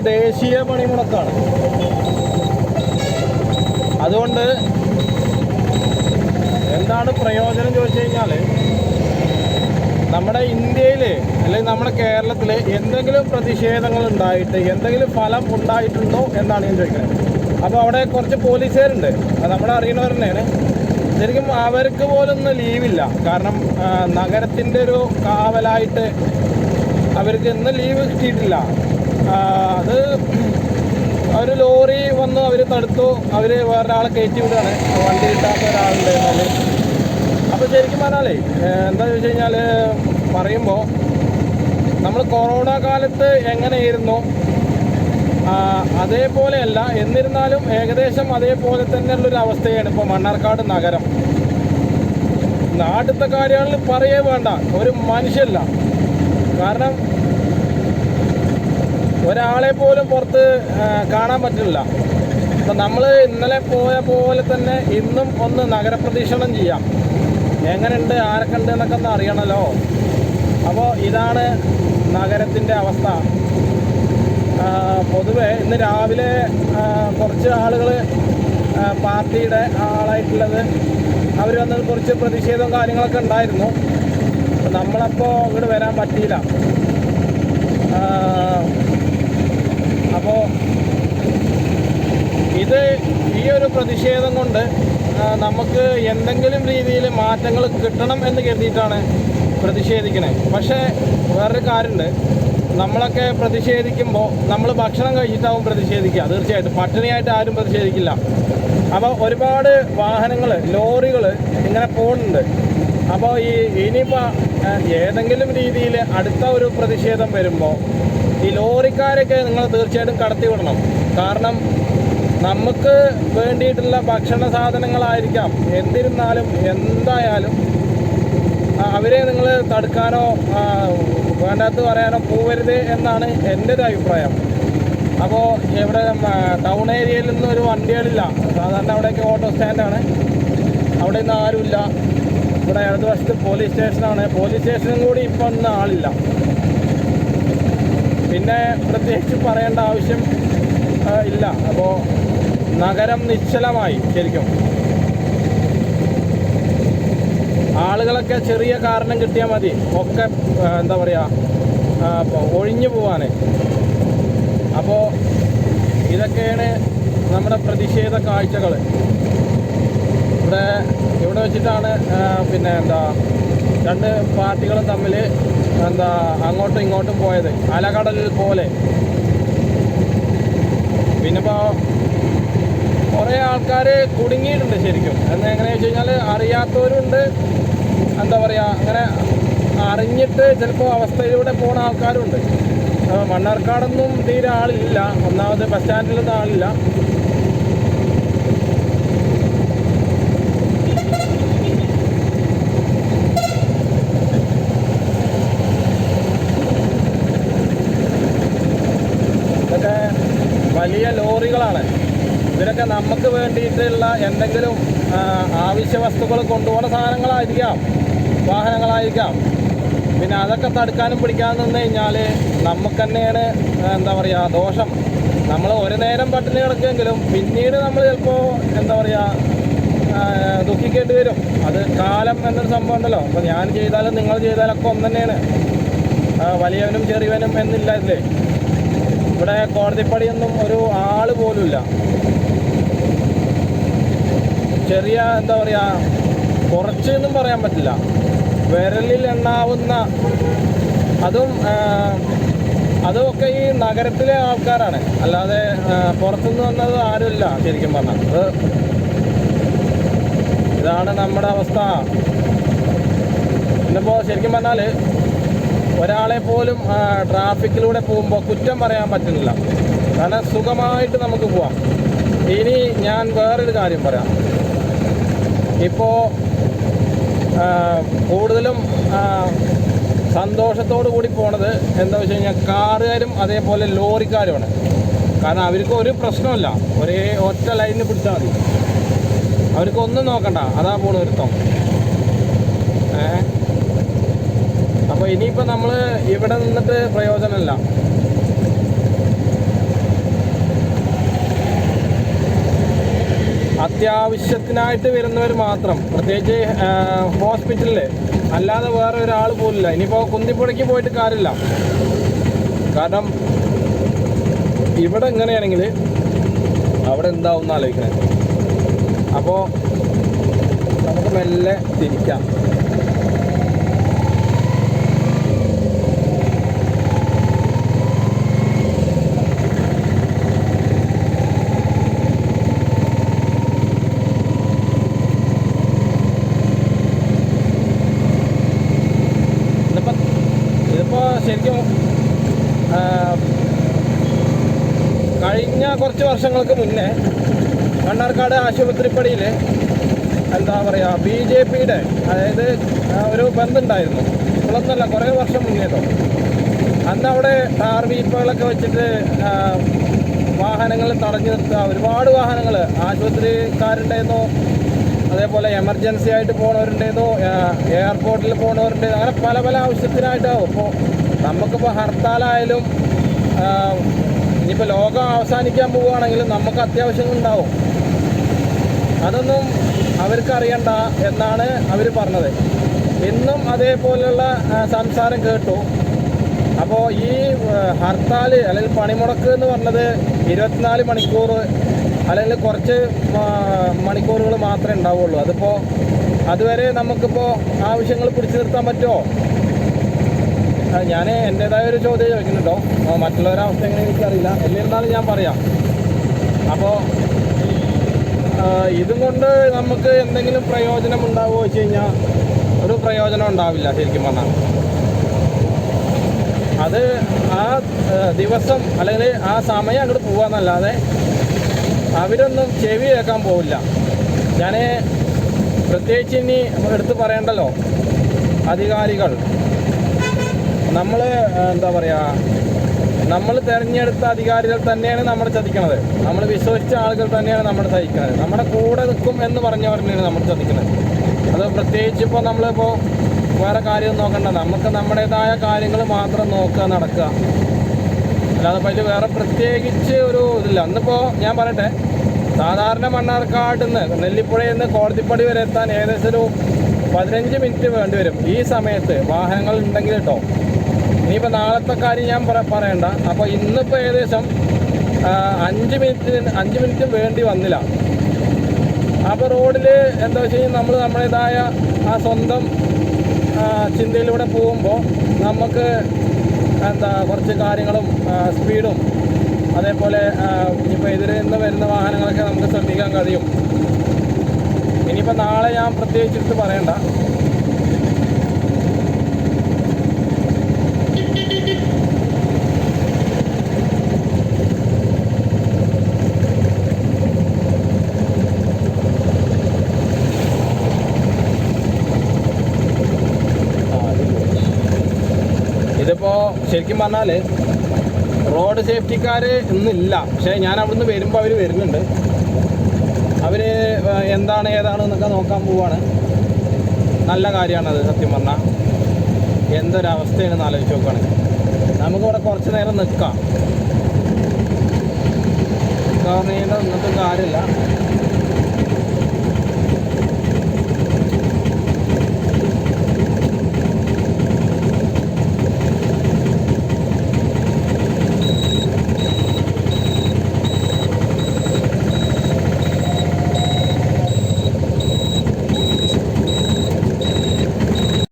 ദേശീയ പണിമുടക്കാണ്. അതുകൊണ്ട് എന്താണ് പ്രയോജനം ചോദിച്ചു കഴിഞ്ഞാൽ, നമ്മുടെ ഇന്ത്യയിൽ അല്ലെങ്കിൽ നമ്മുടെ കേരളത്തിൽ എന്തെങ്കിലും പ്രതിഷേധങ്ങൾ ഉണ്ടായിട്ട് എന്തെങ്കിലും ഫലം ഉണ്ടായിട്ടുണ്ടോ എന്നാണ് ഞാൻ ചോദിക്കുന്നത്. അപ്പോൾ അവിടെ കുറച്ച് പോലീസുകാരുണ്ട്, അത് നമ്മളെ അറിയുന്നവർ തന്നെയാണ്. ശരിക്കും അവർക്ക് പോലൊന്നും ലീവില്ല. കാരണം നഗരത്തിൻ്റെ ഒരു കാവലായിട്ട് അവർക്ക് ഇന്ന് ലീവ് കിട്ടിയിട്ടില്ല. അത് ഒരു ലോറി വന്നു, അവർ തടുത്തു, അവർ വേറൊരാളെ കയറ്റി വിടുകയാണ്, വണ്ടി കിട്ടാത്ത ഒരാളുണ്ട് എന്നാൽ. അപ്പോൾ ശരിക്കും പറഞ്ഞാലേ എന്താണെന്ന് വെച്ച് കഴിഞ്ഞാൽ, പറയുമ്പോൾ നമ്മൾ കൊറോണ കാലത്ത് എങ്ങനെയായിരുന്നു അതേപോലെയല്ല, എന്നിരുന്നാലും ഏകദേശം അതേപോലെ തന്നെയുള്ളൊരു അവസ്ഥയാണ് ഇപ്പോൾ മണ്ണാർക്കാട് നഗരം. നാട്ടിലത്തെ കാര്യങ്ങളിൽ പറയേ വേണ്ട, ഒരു മനുഷ്യല്ല. കാരണം ഒരാളെ പോലും പുറത്ത് കാണാൻ പറ്റില്ല. അപ്പം നമ്മൾ ഇന്നലെ പോയ പോലെ തന്നെ ഇന്നും ഒന്ന് നഗരപ്രദക്ഷിണം ചെയ്യാം. എങ്ങനെയുണ്ട്, ആരൊക്കെ ഉണ്ട് എന്നൊക്കെ ഒന്ന് അറിയണമല്ലോ. അപ്പോൾ ഇതാണ് നഗരത്തിൻ്റെ അവസ്ഥ. പൊതുവെ ഇന്ന് രാവിലെ കുറച്ച് ആളുകൾ, പാർട്ടിയുടെ ആളായിട്ടുള്ളത്, അവർ വന്നത് കുറച്ച് പ്രതിഷേധവും കാര്യങ്ങളൊക്കെ ഉണ്ടായിരുന്നു. നമ്മളപ്പോൾ ഇവിടെ വരാൻ പറ്റിയില്ല. അപ്പോൾ ഈ ഒരു പ്രതിഷേധം കൊണ്ട് നമുക്ക് എന്തെങ്കിലും രീതിയിൽ മാറ്റങ്ങൾ കിട്ടണം എന്ന് കരുതിയിട്ടാണ് പ്രതിഷേധിക്കണേ. പക്ഷേ വേറൊരു കാര്യമുണ്ട്, നമ്മളൊക്കെ പ്രതിഷേധിക്കുമ്പോൾ നമ്മൾ ഭക്ഷണം കഴിച്ചിട്ടാവും പ്രതിഷേധിക്കുക. തീർച്ചയായിട്ടും പട്ടിണിയായിട്ട് ആരും പ്രതിഷേധിക്കില്ല. അപ്പോൾ ഒരുപാട് വാഹനങ്ങൾ, ലോറികൾ ഇങ്ങനെ പോകുന്നുണ്ട്. അപ്പോൾ ഇനിയിപ്പോൾ ഏതെങ്കിലും രീതിയിൽ അടുത്ത ഒരു പ്രതിഷേധം വരുമ്പോൾ ഈ ലോറിക്കാരൊക്കെ നിങ്ങൾ തീർച്ചയായിട്ടും കടത്തി വിടണം. കാരണം നമുക്ക് വേണ്ടിയിട്ടുള്ള ഭക്ഷണ സാധനങ്ങളായിരിക്കാം. എന്നിരുന്നാലും എന്തായാലും അവരെ നിങ്ങൾ തടുക്കാനോ വേണ്ടാത്ത പറയാനോ പോവരുത് എന്നാണ് എൻ്റെ ഒരു അഭിപ്രായം. അപ്പോൾ ഇവിടെ ടൗൺ ഏരിയയിൽ നിന്നും ഒരു വണ്ടികളില്ല. സാധാരണ അവിടെയൊക്കെ ഓട്ടോ സ്റ്റാൻഡാണ്, അവിടെ നിന്ന് ആരുമില്ല. ഇവിടെ ഇടതുവശത്ത് പോലീസ് സ്റ്റേഷനാണ്. പോലീസ് സ്റ്റേഷനും കൂടി ഇപ്പം ഒന്നും ആളില്ല. പിന്നെ പ്രത്യേകിച്ച് പറയേണ്ട ആവശ്യം ഇല്ല. അപ്പോൾ നഗരം നിശ്ചലമായി. ശരിക്കും ആളുകളൊക്കെ ചെറിയ കാരണം കിട്ടിയാൽ മതി, ഒക്കെ എന്താ പറയുക, ഒഴിഞ്ഞു പോവാൻ. അപ്പോൾ ഇതൊക്കെയാണ് നമ്മുടെ പ്രതിഷേധ കാഴ്ചകൾ. ഇവിടെ വെച്ചിട്ടാണ് പിന്നെ രണ്ട് പാർട്ടികളും തമ്മിൽ അങ്ങോട്ടും ഇങ്ങോട്ടും പോയത്, അലകടലിൽ പോലെ. പിന്നെ ഇപ്പോൾ കുറേ ആൾക്കാർ കുടുങ്ങിയിട്ടുണ്ട് ശരിക്കും. എങ്ങനെയാണെന്ന് വെച്ച് കഴിഞ്ഞാൽ അറിയാത്തവരുണ്ട്, എന്താ പറയുക, അങ്ങനെ അറിഞ്ഞിട്ട് ചിലപ്പോൾ അവസ്ഥയിലൂടെ പോകുന്ന ആൾക്കാരുണ്ട്. മണ്ണാർക്കാടൊന്നും തീരെ ആളില്ല. ഒന്നാമത് ബസ് സ്റ്റാൻഡിലൊന്നും ആളില്ല. ഇതൊക്കെ വലിയ ലോറികളാണ്. ഇവരൊക്കെ നമുക്ക് വേണ്ടിയിട്ടുള്ള എന്തെങ്കിലും ആവശ്യ വസ്തുക്കൾ കൊണ്ടുപോകുന്ന സാധനങ്ങളായിരിക്കാം, വാഹനങ്ങളായിരിക്കാം. പിന്നെ അതൊക്കെ തടുക്കാനും പിടിക്കാനും നിന്ന് കഴിഞ്ഞാൽ നമുക്ക് തന്നെയാണ് എന്താ പറയുക ദോഷം. നമ്മൾ ഒരു നേരം പട്ടിണി കിടക്കുമെങ്കിലും പിന്നീട് നമ്മൾ ചിലപ്പോൾ എന്താ പറയുക ദുഃഖിക്കേണ്ടി വരും. അത് കാലം എന്നൊരു സംഭവം ഉണ്ടല്ലോ. അപ്പോൾ ഞാൻ ചെയ്താലും നിങ്ങൾ ചെയ്താലൊക്കെ ഒന്ന് തന്നെയാണ്. വലിയവനും ചെറിയവനും എന്നില്ല ഇല്ലേ. ഇവിടെ കോടതിപ്പടിയൊന്നും ഒരു ആൾ പോലുമില്ല. ചെറിയ എന്താ പറയുക, കുറച്ചൊന്നും പറയാൻ പറ്റില്ല, വിരലിൽ എണ്ണാവുന്ന. അതുമൊക്കെ ഈ നഗരത്തിലെ ആൾക്കാരാണ്, അല്ലാതെ പുറത്തുനിന്ന് വന്നത് ആരുമില്ല ശരിക്കും പറഞ്ഞാൽ. ഇതാണ് നമ്മുടെ അവസ്ഥ. ഇന്നിപ്പോൾ ശരിക്കും പറഞ്ഞാൽ ഒരാളെ പോലും ട്രാഫിക്കിലൂടെ പോകുമ്പോൾ കുറ്റം പറയാൻ പറ്റുന്നില്ല. കാരണം സുഖമായിട്ട് നമുക്ക് പോവാം. ഇനി ഞാൻ വേറൊരു കാര്യം പറയാം. ഇപ്പോൾ കൂടുതലും സന്തോഷത്തോടു കൂടി പോണത് എന്താ വെച്ച് കഴിഞ്ഞാൽ കാറുകാരും അതേപോലെ ലോറിക്കാരുമാണ്. കാരണം അവർക്ക് ഒരു പ്രശ്നമില്ല, ഒരേ ഒറ്റ ലൈനിൽ പിടിച്ചാൽ മതി, അവർക്കൊന്നും നോക്കണ്ട, അതാ പോണ ഒരുത്തം. അപ്പോൾ ഇനിയിപ്പോൾ നമ്മൾ ഇവിടെ നിന്നിട്ട് പ്രയോജനമില്ല. അത്യാവശ്യത്തിനായിട്ട് വരുന്നവർ മാത്രം, പ്രത്യേകിച്ച് ഹോസ്പിറ്റലിൽ, അല്ലാതെ വേറെ ഒരാൾ പോലില്ല. ഇനിയിപ്പോൾ കുന്തിപ്പുഴയ്ക്ക് പോയിട്ട് കാര്യമില്ല, കാരണം ഇവിടെ എങ്ങനെയാണെങ്കിൽ അവിടെ എന്താവും എന്ന് ആലോചിക്കണേ. അപ്പോൾ നമുക്ക് മെല്ലെ തിരിക്കാം. ശരിക്കും കഴിഞ്ഞ കുറച്ച് വർഷങ്ങൾക്ക് മുന്നേ മണ്ണാർക്കാട് ആശുപത്രിപ്പടിയിൽ എന്താ പറയുക, BJPയുടെ അതായത് ഒരു ബന്ധമുണ്ടായിരുന്നു. ഇപ്പോഴൊന്നല്ല, കുറേ വർഷം മുന്നേട്ടോ. അന്ന് അവിടെ ടാർ വീപ്പുകളൊക്കെ വെച്ചിട്ട് വാഹനങ്ങൾ തടഞ്ഞു നിർത്തുക. ഒരുപാട് വാഹനങ്ങൾ ആശുപത്രിക്കാരുണ്ടായിരുന്നു, അതേപോലെ എമർജൻസി ആയിട്ട് പോകുന്നവരുണ്ടായിരുന്നു, എയർപോർട്ടിൽ പോകുന്നവരുണ്ടായിരുന്നു. അങ്ങനെ പല പല ആവശ്യത്തിനായിട്ടാവും. ഇപ്പോൾ നമുക്കിപ്പോൾ ഹർത്താലായാലും ഇനിയിപ്പോൾ ലോകം അവസാനിക്കാൻ പോവുകയാണെങ്കിലും നമുക്ക് അത്യാവശ്യങ്ങളുണ്ടാവും. അതൊന്നും അവർക്കറിയണ്ട എന്നാണ് അവർ പറഞ്ഞത്. ഇന്നും അതേപോലെയുള്ള സംസാരം കേട്ടു. അപ്പോൾ ഈ ഹർത്താൽ അല്ലെങ്കിൽ പണിമുടക്ക് എന്ന് പറഞ്ഞത് 24 മണിക്കൂർ അല്ലെങ്കിൽ കുറച്ച് മണിക്കൂറുകൾ മാത്രമേ ഉണ്ടാവുള്ളൂ. അതിപ്പോൾ അതുവരെ നമുക്കിപ്പോൾ ആവശ്യങ്ങൾ പിടിച്ചു നിർത്താൻ പറ്റുമോ? ഞാൻ എൻ്റേതായ ഒരു ചോദ്യം ചോദിക്കുന്നുണ്ടോ, മറ്റുള്ളവരുടെ അവസ്ഥ എങ്ങനെ എനിക്കറിയില്ല. എന്നിരുന്നാലും ഞാൻ പറയാം. അപ്പോൾ ഇതും കൊണ്ട് നമുക്ക് എന്തെങ്കിലും പ്രയോജനം ഉണ്ടാവുമോ വെച്ച് കഴിഞ്ഞാൽ ഒരു പ്രയോജനം ഉണ്ടാവില്ല ശരിക്കും പറഞ്ഞാൽ. അത് ആ ദിവസം അല്ലെങ്കിൽ ആ സമയം അങ്ങോട്ട് പോകാമെന്നല്ലാതെ അവരൊന്നും ചെവി കേൾക്കാൻ പോവില്ല. ഞാൻ പ്രത്യേകിച്ച് ഇനി എടുത്ത് പറയണ്ടല്ലോ, അധികാരികൾ, നമ്മൾ എന്താ പറയുക, നമ്മൾ തിരഞ്ഞെടുത്ത അധികാരികൾ തന്നെയാണ് നമ്മളെ ചതിക്കണത്. നമ്മൾ വിശ്വസിച്ച ആളുകൾ തന്നെയാണ് നമ്മളെ ചതിക്കുന്നത്. നമ്മുടെ കൂടെ നിൽക്കും എന്ന് പറഞ്ഞവരെയാണ് നമ്മൾ ചതിക്കുന്നത്. അത് പ്രത്യേകിച്ച് ഇപ്പോൾ നമ്മളിപ്പോൾ വേറെ കാര്യം നോക്കണ്ട, നമുക്ക് നമ്മുടേതായ കാര്യങ്ങൾ മാത്രം നോക്കുക, നടക്കുക, അല്ലാതെ അപ്പോൾ അതിൽ വേറെ പ്രത്യേകിച്ച് ഒരു ഇതില്ല. അന്നിപ്പോൾ ഞാൻ പറയട്ടെ, സാധാരണ മണ്ണാർക്കാട് നിന്ന് നെല്ലിപ്പുഴയിൽ നിന്ന് കോടതിപ്പടി വരെ എത്താൻ ഏകദേശം ഒരു 15 മിനിറ്റ് വേണ്ടി വരും ഈ സമയത്ത് വാഹനങ്ങൾ ഉണ്ടെങ്കിൽ കേട്ടോ. ഇനിയിപ്പോൾ നാളത്തെ കാര്യം ഞാൻ പറയണ്ട. അപ്പോൾ ഇന്നിപ്പോൾ ഏകദേശം 5 മിനിറ്റ് വേണ്ടി വന്നില്ല. അപ്പോൾ റോഡിൽ എന്താ വെച്ച് കഴിഞ്ഞാൽ നമ്മൾ നമ്മുടേതായ ആ സ്വന്തം ചിന്തയിലൂടെ പോകുമ്പോൾ നമുക്ക് എന്താ കുറച്ച് കാര്യങ്ങളും സ്പീഡും അതേപോലെ ഇനിയിപ്പോൾ എതിരെ നിന്ന് വരുന്ന വാഹനങ്ങളൊക്കെ നമുക്ക് ശ്രദ്ധിക്കാൻ കഴിയും. ഇനിയിപ്പോൾ നാളെ ഞാൻ പ്രത്യേകിച്ചിട്ട് പറയണ്ട. ഇതിപ്പോൾ ശരിക്കും പറഞ്ഞാൽ റോഡ് സേഫ്റ്റിക്കാർ ഇന്നില്ല. പക്ഷേ ഞാൻ അവിടുന്ന് വരുമ്പോൾ അവർ വരുന്നുണ്ട്. അവർ എന്താണ് ഏതാണെന്നൊക്കെ നോക്കാൻ പോവാണ്. നല്ല കാര്യമാണത്. സത്യം പറഞ്ഞാൽ എന്തൊരവസ്ഥയാണെന്ന് ആലോചിച്ച് നോക്കുകയാണെങ്കിൽ നമുക്കിവിടെ കുറച്ച് നേരം നിൽക്കാം. കാരണം നിന്നിട്ടും കാര്യമില്ല.